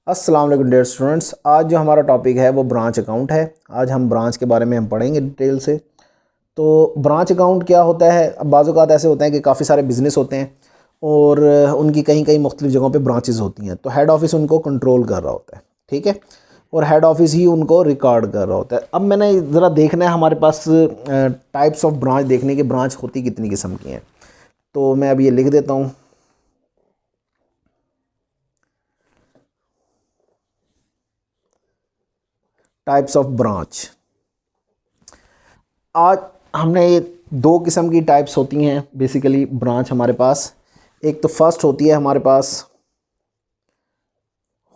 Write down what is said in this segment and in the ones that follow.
अस्सलाम वालेकुम dear students. आज जो हमारा टॉपिक है वो ब्रांच अकाउंट है। आज हम ब्रांच के बारे में पढ़ेंगे डिटेल से। तो ब्रांच अकाउंट क्या होता है? अब बाज़ औक़ात ऐसे होते हैं कि काफ़ी सारे बिज़नेस होते हैं और उनकी कहीं कहीं मुख्तलिफ़ जगहों पे ब्रांचेस होती हैं, तो हेड ऑफ़िस उनको कंट्रोल कर रहा होता है, ठीक है, और हेड ऑफ़िस ही उनको रिकॉर्ड कर रहा होता है। अब मैंने ज़रा देखना है हमारे पास टाइप्स ऑफ ब्रांच, देखने की ब्रांच होती कितनी किस्म की हैं। तो मैं अब ये लिख देता हूँ, टाइप्स ऑफ ब्रांच। आज हमने ये दो किस्म की टाइप्स होती हैं बेसिकली ब्रांच हमारे पास। एक तो फर्स्ट होती है हमारे पास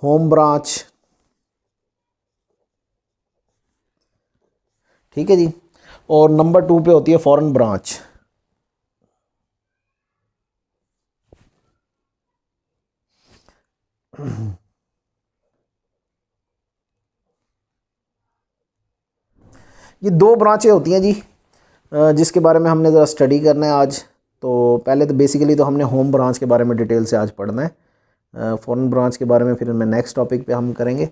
होम ब्रांच, ठीक है जी, और नंबर 2 पे होती है फॉरेन ब्रांच। ये दो ब्रांचें होती हैं जी, जिसके बारे में हमने ज़रा स्टडी करना है आज। तो पहले तो बेसिकली तो हमने होम ब्रांच के बारे में डिटेल से आज पढ़ना है। फॉरेन ब्रांच के बारे में फिर मैं नेक्स्ट टॉपिक पे हम करेंगे।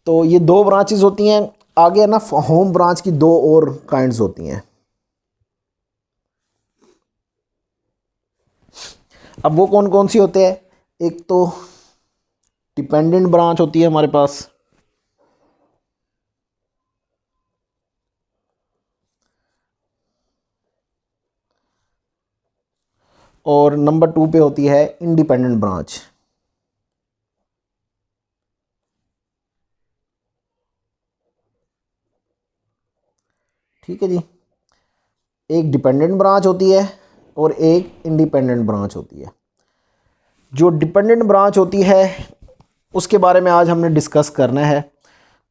तो ये दो ब्रांचेस होती हैं। आगे है ना, होम ब्रांच की दो और काइंड्स होती हैं। अब वो कौन कौन सी होते हैं? एक तो डिपेंडेंट ब्रांच होती है हमारे पास, और नंबर 2 पे होती है इंडिपेंडेंट ब्रांच। ठीक है जी, एक डिपेंडेंट ब्रांच होती है और एक इंडिपेंडेंट ब्रांच होती है। जो डिपेंडेंट ब्रांच होती है उसके बारे में आज हमने डिस्कस करना है।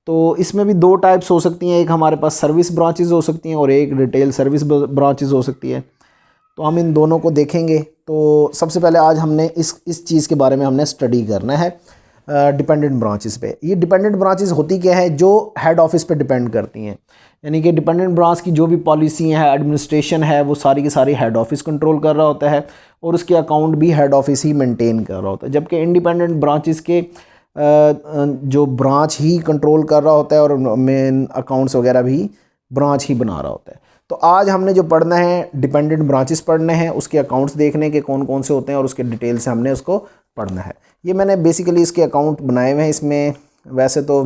तो इसमें भी दो टाइप्स हो सकती हैं, एक हमारे पास सर्विस ब्रांचेस हो सकती हैं और एक रिटेल सर्विस ब्रांचेस हो सकती है। तो हम इन दोनों को देखेंगे। तो सबसे पहले आज हमने इस चीज़ के बारे में हमने स्टडी करना है, डिपेंडेंट ब्रांचेस पे। ये डिपेंडेंट ब्रांचेस होती क्या है? जो हेड ऑफिस पे डिपेंड करती हैं। यानी कि डिपेंडेंट ब्रांच की जो भी पॉलिसी है, एडमिनिस्ट्रेशन है, वो सारी की सारी हेड ऑफिस कंट्रोल कर रहा होता है और उसके अकाउंट भी हेड ऑफिस ही मेंटेन कर रहा होता है। जबकि इंडिपेंडेंट ब्रांचेस के जो ब्रांच ही कंट्रोल कर रहा होता है और मेन अकाउंट्स वगैरह भी ब्रांच ही बना रहा होता है। तो आज हमने जो पढ़ना है, डिपेंडेंट ब्रांचेस पढ़ने हैं, उसके अकाउंट्स देखने के कौन कौन से होते हैं और उसके डिटेल से हमने उसको पढ़ना है। ये मैंने बेसिकली इसके अकाउंट बनाए हुए हैं। इसमें वैसे तो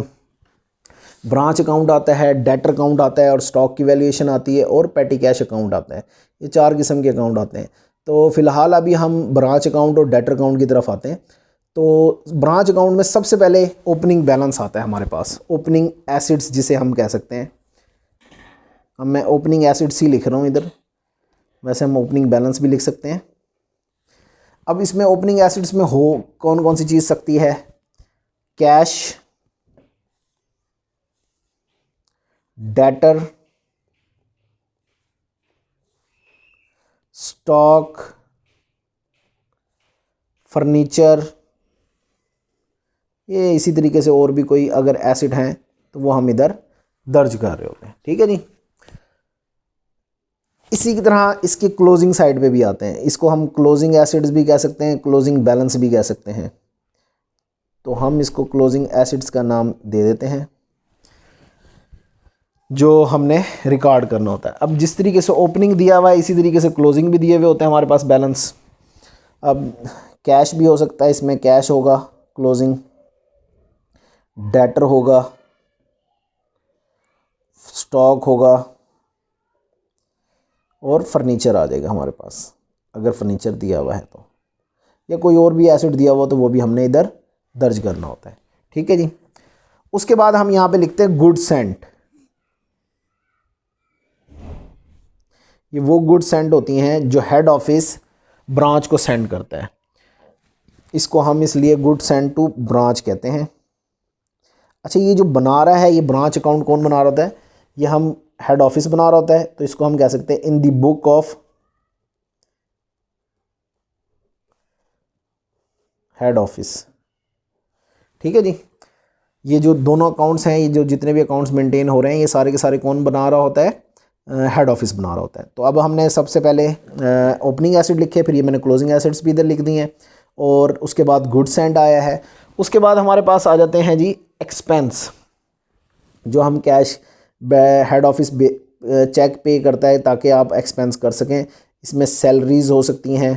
ब्रांच अकाउंट आता है, डेटर अकाउंट आता है और स्टॉक की वैल्यूएशन आती है और पेटी कैश अकाउंट आता है। ये चार किस्म के अकाउंट आते हैं। तो फ़िलहाल अभी हम ब्रांच अकाउंट और डेटर अकाउंट की तरफ आते हैं। तो ब्रांच अकाउंट में सबसे पहले ओपनिंग बैलेंस आता है हमारे पास, ओपनिंग एसिड्स जिसे हम कह सकते हैं। अब मैं ओपनिंग एसिड्स ही लिख रहा हूँ इधर, वैसे हम ओपनिंग बैलेंस भी लिख सकते हैं। अब इसमें ओपनिंग एसिड्स में हो कौन कौन सी चीज़ सकती है? कैश, डेटर, स्टॉक, फर्नीचर, ये इसी तरीके से और भी कोई अगर एसिड हैं तो वो हम इधर दर्ज कर रहे होते हैं। ठीक है जी। इसी की तरह इसके क्लोजिंग साइड पे भी आते हैं। इसको हम क्लोजिंग एसिड्स भी कह सकते हैं, क्लोजिंग बैलेंस भी कह सकते हैं। तो हम इसको क्लोजिंग एसिड्स का नाम दे देते हैं जो हमने रिकॉर्ड करना होता है। अब जिस तरीके से ओपनिंग दिया हुआ है इसी तरीके से क्लोजिंग भी दिए हुए होते हैं हमारे पास बैलेंस। अब कैश भी हो सकता है, इसमें कैश होगा क्लोजिंग, डेटर होगा, स्टॉक होगा और फर्नीचर आ जाएगा हमारे पास अगर फर्नीचर दिया हुआ है तो, या कोई और भी एसिड दिया हुआ तो वो भी हमने इधर दर्ज करना होता है। ठीक है जी। उसके बाद हम यहाँ पे लिखते हैं गुड सेंट। ये वो गुड सेंट होती हैं जो हेड ऑफिस ब्रांच को सेंड करता है। इसको हम इसलिए गुड सेंट टू ब्रांच कहते हैं। अच्छा, ये जो बना रहा है, ये ब्रांच अकाउंट कौन बना रहा होता है? ये हम हेड ऑफिस बना रहा होता है। तो इसको हम कह सकते हैं in the book of head office. ठीक है जी। ये जो दोनों अकाउंट्स हैं, ये जो जितने भी अकाउंट्स मेंटेन हो रहे हैं, ये सारे के सारे कौन बना रहा होता है? हेड ऑफिस बना रहा होता है। तो अब हमने सबसे पहले ओपनिंग एसिड लिखे, फिर ये मैंने क्लोजिंग एसिड्स भी इधर लिख दी हैं और उसके बाद गुड सेंट आया है उसके बाद हमारे पास आ जाते हैं जी एक्सपेंस, जो हम कैश हेड ऑफिस चेक पे करता है ताकि आप एक्सपेंस कर सकें। इसमें सैलरीज हो सकती हैं,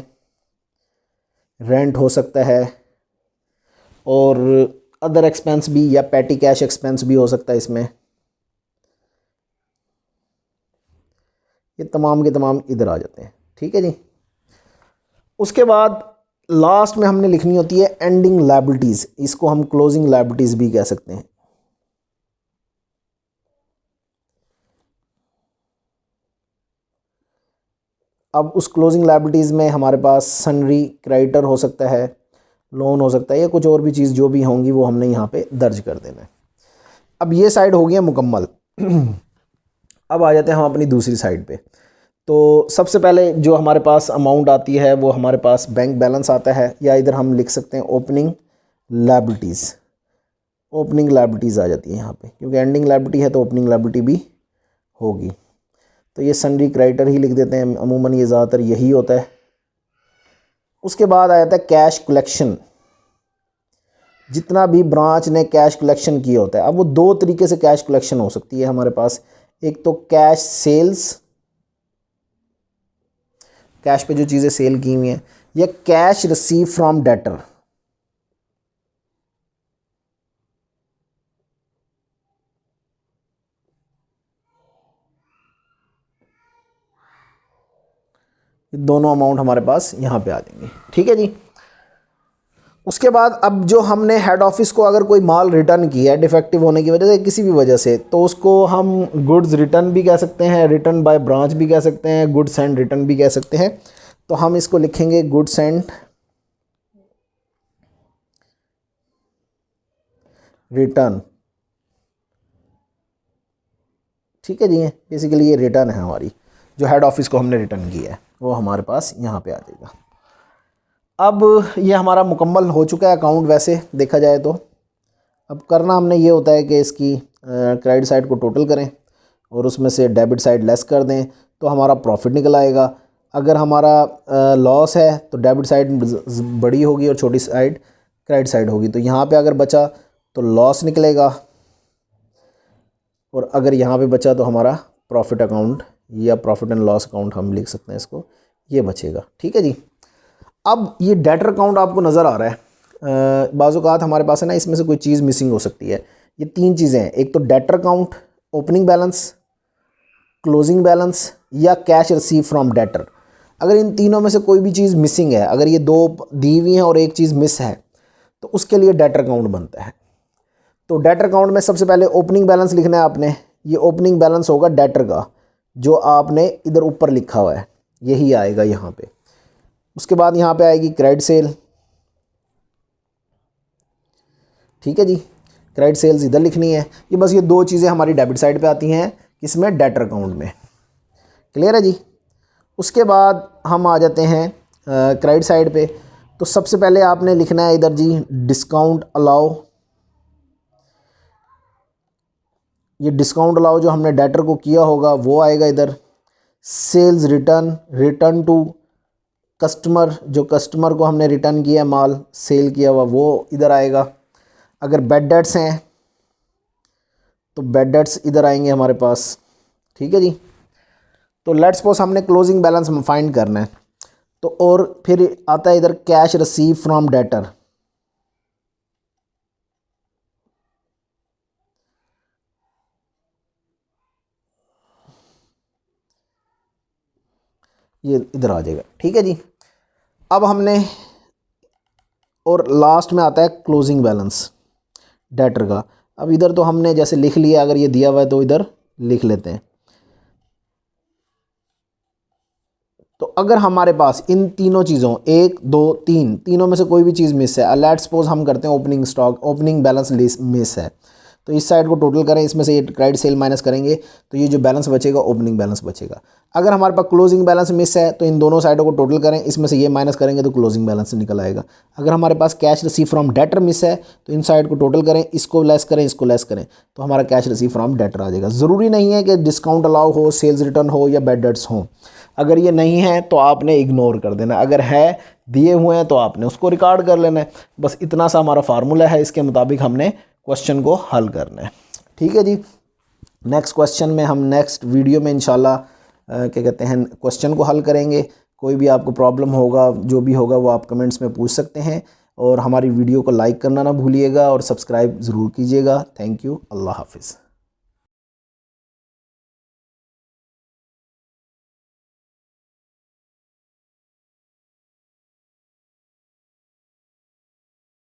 रेंट हो सकता है, और अदर एक्सपेंस भी या पैटी कैश एक्सपेंस भी हो सकता है इसमें। ये तमाम के तमाम इधर आ जाते हैं। ठीक है जी। उसके बाद लास्ट में हमने लिखनी होती है एंडिंग लायबिलिटीज़, इसको हम क्लोजिंग लायबिलिटीज़ भी कह सकते हैं। अब उस क्लोजिंग लायबिलिटीज़ में हमारे पास सनरी क्रेडिटर हो सकता है, लोन हो सकता है, या कुछ और भी चीज़ जो भी होंगी वो हमने यहाँ पे दर्ज कर देना है। अब ये साइड हो गई है मुकम्मल। अब आ जाते हैं हम अपनी दूसरी साइड पे। तो सबसे पहले जो हमारे पास अमाउंट आती है वो हमारे पास बैंक बैलेंस आता है, या इधर हम लिख सकते हैं ओपनिंग लायबिलिटीज़। ओपनिंग लायबिलिटीज़ आ जाती है यहाँ पे, क्योंकि एंडिंग लायबिलिटी है तो ओपनिंग लायबिलिटी भी होगी। तो ये सनरी क्रेडिटर ही लिख देते हैं, अमूमन ये ज़्यादातर यही होता है। उसके बाद आ जाता है कैश कलेक्शन, जितना भी ब्रांच ने कैश कलेक्शन किया होता है। अब वो दो तरीके से कैश कलेक्शन हो सकती है हमारे पास, एक तो कैश सेल्स, कैश पे जो चीज़ें सेल की हुई हैं, या कैश रिसीव फ्रॉम डेटर। दोनों अमाउंट हमारे पास यहाँ पे आ जाएंगे। ठीक है जी। उसके बाद अब जो हमने हेड ऑफिस को अगर कोई माल रिटर्न किया है डिफेक्टिव होने की वजह से, किसी भी वजह से, तो उसको हम गुड्स रिटर्न भी कह सकते हैं, रिटर्न बाय ब्रांच भी कह सकते हैं, गुड्स एंड रिटर्न भी कह सकते हैं। तो हम इसको लिखेंगे गुड्स एंड रिटर्न। ठीक है जी। बेसिकली ये रिटर्न है हमारी, जो हेड ऑफिस को हमने रिटर्न किया है वो हमारे पास यहाँ पे आ जाएगा। अब ये हमारा मुकम्मल हो चुका है अकाउंट वैसे देखा जाए तो। अब करना हमने ये होता है कि इसकी क्रेडिट साइड को टोटल करें और उसमें से डेबिट साइड लेस कर दें, तो हमारा प्रॉफिट निकल आएगा। अगर हमारा लॉस है तो डेबिट साइड बड़ी होगी और छोटी साइड क्रेडिट साइड होगी। तो यहाँ पे अगर बचा तो लॉस निकलेगा, और अगर यहाँ पे बचा तो हमारा प्रॉफिट अकाउंट या प्रॉफिट एंड लॉस अकाउंट हम लिख सकते हैं इसको, ये बचेगा। ठीक है जी। अब ये डेटर अकाउंट आपको नज़र आ रहा है, बाज़-औक़ात हमारे पास है ना, इसमें से कोई चीज़ मिसिंग हो सकती है। ये तीन चीज़ें हैं, एक तो debtor account, opening balance, closing balance, या कैश रिसीव फ्रॉम डेटर। अगर इन तीनों में से कोई भी चीज़ मिसिंग है, अगर ये दो दी हुई हैं और एक चीज़ मिस है, तो उसके लिए डेटर अकाउंट बनता है। तो डेटर अकाउंट में सबसे पहले ओपनिंग बैलेंस लिखना है आपने। ये ओपनिंग बैलेंस होगा डेटर का, जो आपने इधर ऊपर लिखा हुआ है, यही आएगा यहाँ पे। उसके बाद यहाँ पे आएगी क्रेडिट सेल। ठीक है जी। क्रेडिट सेल्स इधर लिखनी है। ये बस ये दो चीज़ें हमारी डेबिट साइड पे आती हैं, किसमें, डेटर अकाउंट में। क्लियर है जी। उसके बाद हम आ जाते हैं क्रेडिट साइड पे। तो सबसे पहले आपने लिखना है इधर जी डिस्काउंट अलाउ। ये डिस्काउंट अलाउ जो हमने डेटर को किया होगा वो आएगा इधर। Sales return, return to customer, जो कस्टमर को हमने रिटर्न किया माल सेल किया हुआ, वो इधर आएगा। अगर बैड डेट्स हैं तो बैड डेट्स इधर आएंगे हमारे पास। ठीक है जी। तो लेट्स सपोज हमने क्लोजिंग बैलेंस फाइंड करना है, तो और फिर आता है इधर कैश रिसीव फ्रॉम डेटर। ये इधर आ जाएगा। ठीक है जी। अब हमने, और लास्ट में आता है क्लोजिंग बैलेंस डेटर का। अब इधर तो हमने जैसे लिख लिया, अगर ये दिया हुआ है तो इधर लिख लेते हैं। तो अगर हमारे पास इन तीनों चीज़ों, एक दो तीन, तीनों में से कोई भी चीज़ मिस है, लेट्स सपोज हम करते हैं opening stock, opening balance miss है, तो इस साइड को टोटल करें, इसमें से ये क्रेडिट सेल माइनस करेंगे तो ये जो बैलेंस बचेगा ओपनिंग बैलेंस बचेगा। अगर हमारे पास क्लोजिंग बैलेंस मिस है तो इन दोनों साइडों को टोटल करें, इसमें से ये माइनस करेंगे तो क्लोजिंग बैलेंस निकल आएगा। अगर हमारे पास cash receive from debtor miss है तो इन साइड को टोटल करें, इसको लेस करें, इसको लेस करें, तो हमारा कैश रिसीव फ्रॉम डेटर आ जाएगा। ज़रूरी नहीं है कि डिस्काउंट अलाउ हो, सेल्स रिटर्न हो या बैड डेट्स हो। अगर ये नहीं है तो आपने इग्नोर कर देना, अगर है दिए हुए हैं तो आपने उसको रिकॉर्ड कर लेना है। बस इतना सा हमारा फार्मूला है, इसके मुताबिक हमने क्वेश्चन को हल करना है। ठीक है जी। नेक्स्ट क्वेश्चन में हम नेक्स्ट वीडियो में इंशाल्लाह क्या कहते हैं क्वेश्चन को हल करेंगे। कोई भी आपको प्रॉब्लम होगा, जो भी होगा वो आप कमेंट्स में पूछ सकते हैं, और हमारी वीडियो को लाइक करना ना भूलिएगा और सब्सक्राइब ज़रूर कीजिएगा। Thank you. अल्लाह हाफिज़।